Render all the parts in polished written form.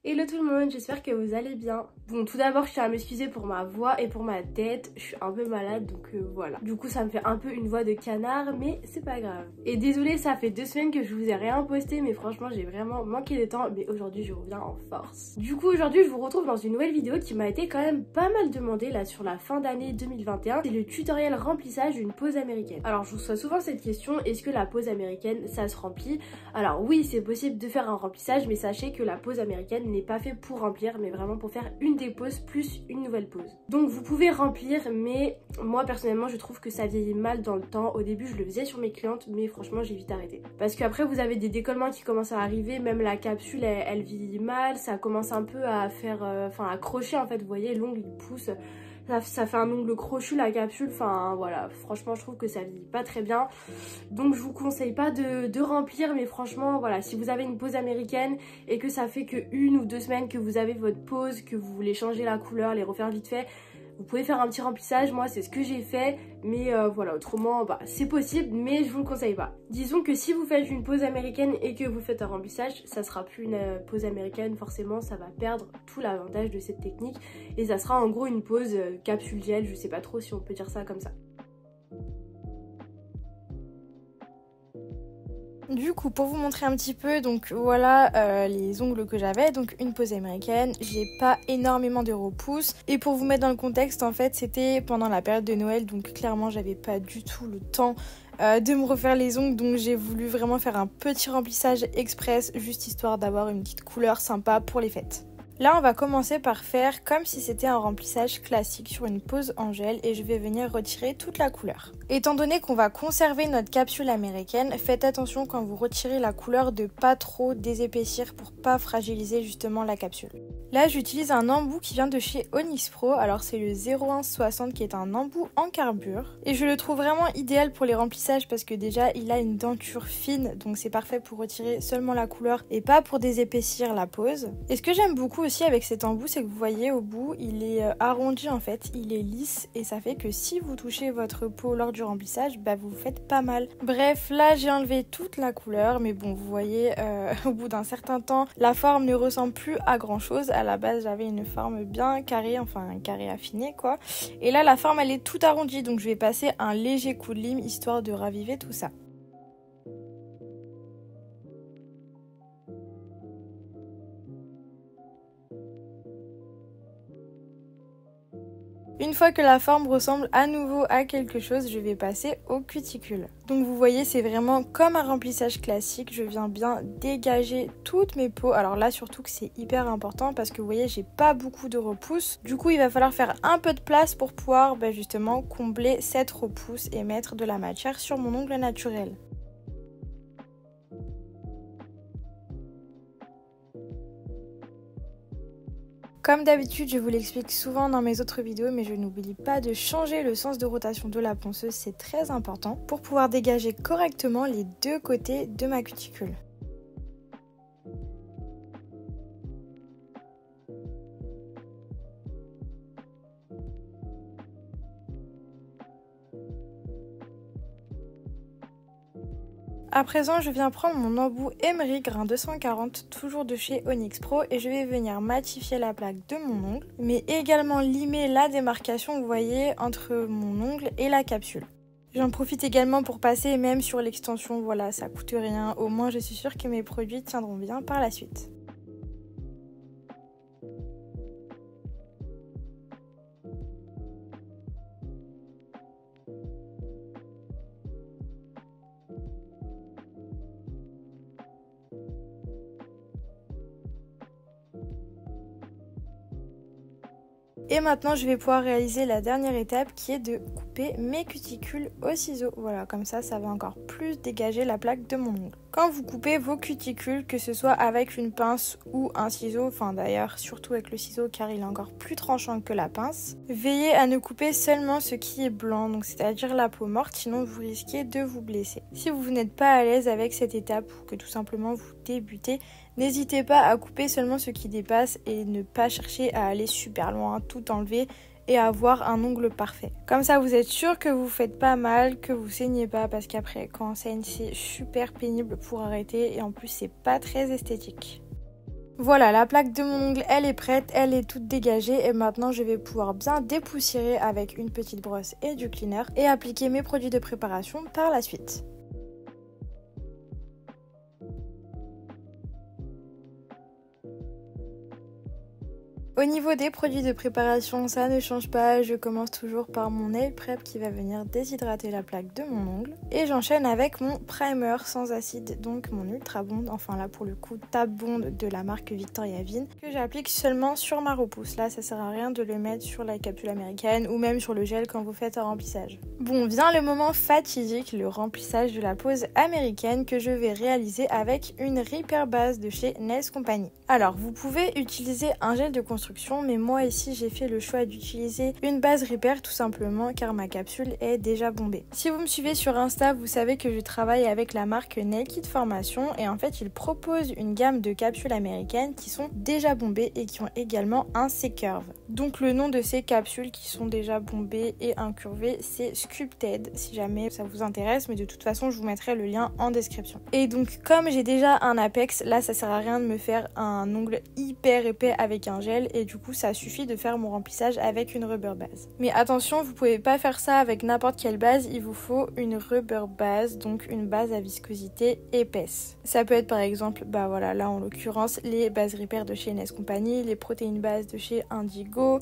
Hello tout le monde, j'espère que vous allez bien. Bon, tout d'abord je tiens à m'excuser pour ma voix et pour ma tête, je suis un peu malade donc voilà. Du coup ça me fait un peu une voix de canard mais c'est pas grave. Et désolée, ça fait 2 semaines que je vous ai rien posté mais franchement j'ai vraiment manqué de temps, mais aujourd'hui je reviens en force. Du coup aujourd'hui je vous retrouve dans une nouvelle vidéo qui m'a été quand même pas mal demandée là sur la fin d'année 2021. C'est le tutoriel remplissage d'une pause américaine. Alors je reçois souvent cette question, est-ce que la pause américaine ça se remplit? Alors oui, c'est possible de faire un remplissage, mais sachez que la pause américaine n'est pas fait pour remplir mais vraiment pour faire une des pauses plus une nouvelle pause. Donc vous pouvez remplir, mais moi personnellement je trouve que ça vieillit mal dans le temps. Au début je le faisais sur mes clientes mais franchement j'ai vite arrêté. Parce qu'après vous avez des décollements qui commencent à arriver, même la capsule elle vieillit mal, ça commence un peu à faire, à crocher en fait, vous voyez l'ongle il pousse. Ça fait un ongle crochu la capsule, enfin voilà, franchement je trouve que ça vieillit pas très bien. Donc je vous conseille pas de remplir, mais franchement voilà, si vous avez une pause américaine et que ça fait que 1 ou 2 semaines que vous avez votre pause, que vous voulez changer la couleur, les refaire vite fait, vous pouvez faire un petit remplissage. Moi c'est ce que j'ai fait, mais voilà, autrement c'est possible mais je vous le conseille pas. Disons que si vous faites une pause américaine et que vous faites un remplissage, ça sera plus une pause américaine, forcément ça va perdre tout l'avantage de cette technique et ça sera en gros une pause capsule gel, je sais pas trop si on peut dire ça comme ça. Du coup, pour vous montrer un petit peu, donc voilà les ongles que j'avais, donc une pause américaine, j'ai pas énormément de repousses. Et pour vous mettre dans le contexte, en fait, c'était pendant la période de Noël, donc clairement j'avais pas du tout le temps de me refaire les ongles, donc j'ai voulu vraiment faire un petit remplissage express, juste histoire d'avoir une petite couleur sympa pour les fêtes. Là, on va commencer par faire comme si c'était un remplissage classique sur une pause en gel et je vais venir retirer toute la couleur. Étant donné qu'on va conserver notre capsule américaine, faites attention quand vous retirez la couleur de pas trop désépaissir pour pas fragiliser justement la capsule. Là, j'utilise un embout qui vient de chez Onyx Pro, alors c'est le 0160 qui est un embout en carbure. Et je le trouve vraiment idéal pour les remplissages parce que déjà, il a une denture fine, donc c'est parfait pour retirer seulement la couleur et pas pour désépaissir la pose. Et ce que j'aime beaucoup aussi avec cet embout, c'est que vous voyez au bout il est arrondi en fait, il est lisse et ça fait que si vous touchez votre peau lors du remplissage, vous faites pas mal. Bref, là j'ai enlevé toute la couleur, mais bon vous voyez au bout d'un certain temps la forme ne ressemble plus à grand chose. À la base j'avais une forme bien carrée, enfin un carré affiné quoi, et là la forme elle est toute arrondie, donc je vais passer un léger coup de lime histoire de raviver tout ça. Une fois que la forme ressemble à nouveau à quelque chose, je vais passer au cuticule. Donc vous voyez, c'est vraiment comme un remplissage classique, je viens bien dégager toutes mes peaux. Alors là surtout que c'est hyper important parce que vous voyez, j'ai pas beaucoup de repousse. Du coup, il va falloir faire un peu de place pour pouvoir justement combler cette repousse et mettre de la matière sur mon ongle naturel. Comme d'habitude, je vous l'explique souvent dans mes autres vidéos, mais je n'oublie pas de changer le sens de rotation de la ponceuse, c'est très important pour pouvoir dégager correctement les 2 côtés de ma cuticule. À présent, je viens prendre mon embout Emery grain 240, toujours de chez Onyx Pro, et je vais venir matifier la plaque de mon ongle, mais également limer la démarcation, vous voyez, entre mon ongle et la capsule. J'en profite également pour passer même sur l'extension, voilà, ça coûte rien, au moins je suis sûre que mes produits tiendront bien par la suite. Et maintenant, je vais pouvoir réaliser la dernière étape qui est de couper mes cuticules au ciseau. Voilà, comme ça va encore plus dégager la plaque de mon ongle. Quand vous coupez vos cuticules, que ce soit avec une pince ou un ciseau, enfin d'ailleurs surtout avec le ciseau car il est encore plus tranchant que la pince, veillez à ne couper seulement ce qui est blanc, donc c'est-à-dire la peau morte, sinon vous risquez de vous blesser. Si vous n'êtes pas à l'aise avec cette étape ou que tout simplement vous débutez, n'hésitez pas à couper seulement ce qui dépasse et ne pas chercher à aller super loin, tout enlever et avoir un ongle parfait. Comme ça vous êtes sûr que vous faites pas mal, que vous saignez pas, parce qu'après quand on saigne c'est super pénible pour arrêter et en plus c'est pas très esthétique. Voilà, la plaque de mon ongle, elle est prête, elle est toute dégagée et maintenant je vais pouvoir bien dépoussiérer avec une petite brosse et du cleaner et appliquer mes produits de préparation par la suite. Au niveau des produits de préparation, ça ne change pas, je commence toujours par mon nail prep qui va venir déshydrater la plaque de mon ongle. Et j'enchaîne avec mon primer sans acide, donc mon Ultra Bond, enfin là pour le coup Tab Bond de la marque Victoria Vin, que j'applique seulement sur ma repousse. Là ça sert à rien de le mettre sur la capsule américaine ou même sur le gel quand vous faites un remplissage. Bon, vient le moment fatidique, le remplissage de la pose américaine que je vais réaliser avec une Repair base de chez Nails Company. Alors vous pouvez utiliser un gel de construction, mais moi ici j'ai fait le choix d'utiliser une base Repair tout simplement car ma capsule est déjà bombée. Si vous me suivez sur Insta, vous savez que je travaille avec la marque Nail Kit Formation et en fait ils proposent une gamme de capsules américaines qui sont déjà bombées et qui ont également un C-curve. Donc le nom de ces capsules qui sont déjà bombées et incurvées, c'est Sculpted si jamais ça vous intéresse, mais de toute façon je vous mettrai le lien en description. Et donc comme j'ai déjà un Apex, là ça sert à rien de me faire un ongle hyper épais avec un gel et du coup ça suffit de faire mon remplissage avec une rubber base. Mais attention, vous pouvez pas faire ça avec n'importe quelle base, il vous faut une rubber base, donc une base à viscosité épaisse. Ça peut être par exemple, bah voilà, là en l'occurrence les bases Repair de chez Nails Company, les protéines bases de chez Indigo,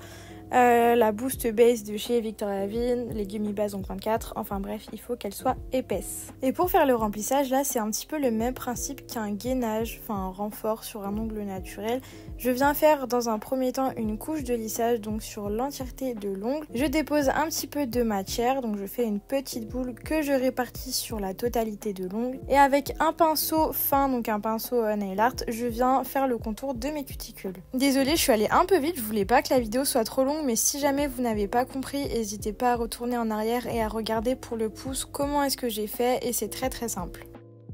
la Boost Base de chez Victoria Vin, les Gummy Base donc 24, enfin bref, il faut qu'elle soit épaisse. Et pour faire le remplissage, là c'est un petit peu le même principe qu'un gainage, enfin un renfort sur un ongle naturel. Je viens faire dans un premier temps une couche de lissage donc sur l'entièreté de l'ongle. Je dépose un petit peu de matière, donc je fais une petite boule que je répartis sur la totalité de l'ongle. Et avec un pinceau fin, donc un pinceau nail art, je viens faire le contour de mes cuticules. Désolée, je suis allée un peu vite, je voulais pas que la vidéo soit trop longue, mais si jamais vous n'avez pas compris, n'hésitez pas à retourner en arrière et à regarder pour le pouce comment est-ce que j'ai fait et c'est très très simple.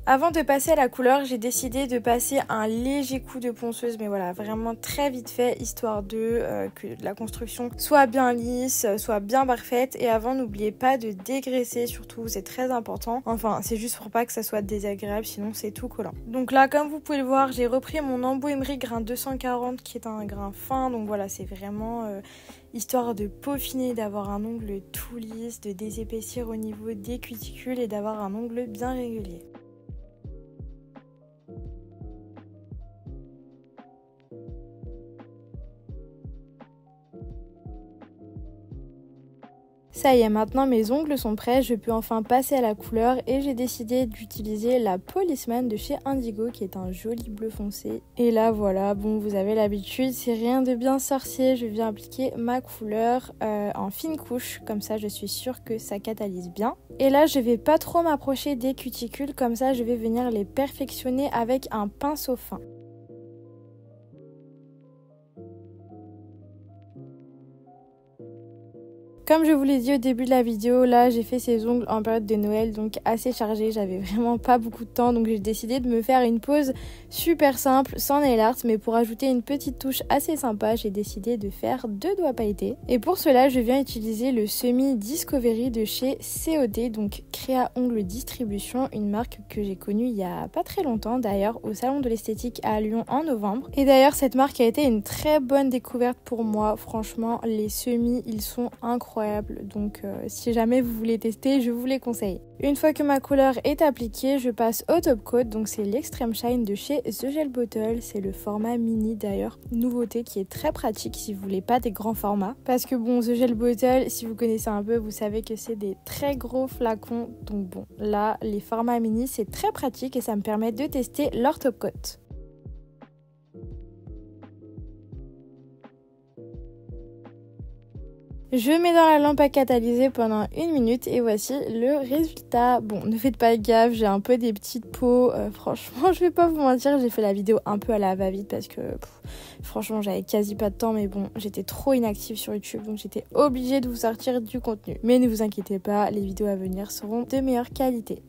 Avant de passer à la couleur, j'ai décidé de passer un léger coup de ponceuse, mais voilà, vraiment très vite fait, histoire que la construction soit bien lisse, soit bien parfaite. Et avant, n'oubliez pas de dégraisser, surtout, c'est très important. Enfin, c'est juste pour pas que ça soit désagréable, sinon c'est tout collant. Donc là, comme vous pouvez le voir, j'ai repris mon Embout Emery grain 240, qui est un grain fin. Donc voilà, c'est vraiment histoire de peaufiner, d'avoir un ongle tout lisse, de désépaissir au niveau des cuticules et d'avoir un ongle bien régulier. Ça y est, maintenant mes ongles sont prêts, je peux enfin passer à la couleur et j'ai décidé d'utiliser la Policeman de chez Indigo qui est un joli bleu foncé. Et là voilà, bon vous avez l'habitude, c'est rien de bien sorcier, je viens appliquer ma couleur en fine couche, comme ça je suis sûre que ça catalyse bien. Et là je vais pas trop m'approcher des cuticules, comme ça je vais venir les perfectionner avec un pinceau fin. Comme je vous l'ai dit au début de la vidéo, là j'ai fait ces ongles en période de Noël, donc assez chargée, j'avais vraiment pas beaucoup de temps, donc j'ai décidé de me faire une pose super simple, sans nail art, mais pour ajouter une petite touche assez sympa, j'ai décidé de faire 2 doigts pailletés. Et pour cela, je viens utiliser le Semi Discovery de chez COD, donc Créa Ongles Distribution, une marque que j'ai connue il y a pas très longtemps d'ailleurs, au Salon de l'Esthétique à Lyon en novembre. Et d'ailleurs, cette marque a été une très bonne découverte pour moi, franchement, les semis, ils sont incroyables. Donc si jamais vous voulez tester, je vous les conseille. Une fois que ma couleur est appliquée, je passe au top coat, donc c'est l'Extreme Shine de chez The Gel Bottle, c'est le format mini d'ailleurs, nouveauté qui est très pratique si vous voulez pas des grands formats, parce que bon, The Gel Bottle, si vous connaissez un peu, vous savez que c'est des très gros flacons, donc bon, là les formats mini c'est très pratique et ça me permet de tester leur top coat. Je mets dans la lampe à catalyser pendant 1 minute et voici le résultat. Bon, ne faites pas gaffe, j'ai un peu des petites peaux. Franchement, je vais pas vous mentir, j'ai fait la vidéo un peu à la va-vite parce que franchement, j'avais quasi pas de temps. Mais bon, j'étais trop inactive sur YouTube, donc j'étais obligée de vous sortir du contenu. Mais ne vous inquiétez pas, les vidéos à venir seront de meilleure qualité.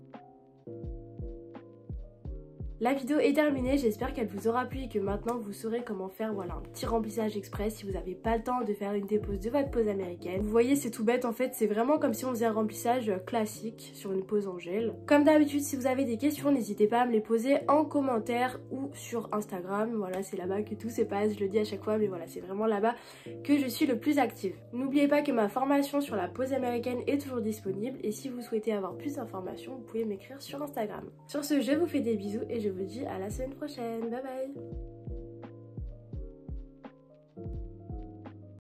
La vidéo est terminée, j'espère qu'elle vous aura plu et que maintenant vous saurez comment faire voilà, un petit remplissage express si vous n'avez pas le temps de faire une dépose de votre pose américaine. Vous voyez, c'est tout bête en fait, c'est vraiment comme si on faisait un remplissage classique sur une pose en gel. Comme d'habitude, si vous avez des questions, n'hésitez pas à me les poser en commentaire ou sur Instagram. Voilà, c'est là-bas que tout se passe, je le dis à chaque fois, mais voilà, c'est vraiment là-bas que je suis le plus active. N'oubliez pas que ma formation sur la pose américaine est toujours disponible et si vous souhaitez avoir plus d'informations, vous pouvez m'écrire sur Instagram. Sur ce, je vous fais des bisous et je vous dis à la semaine prochaine. Bye bye!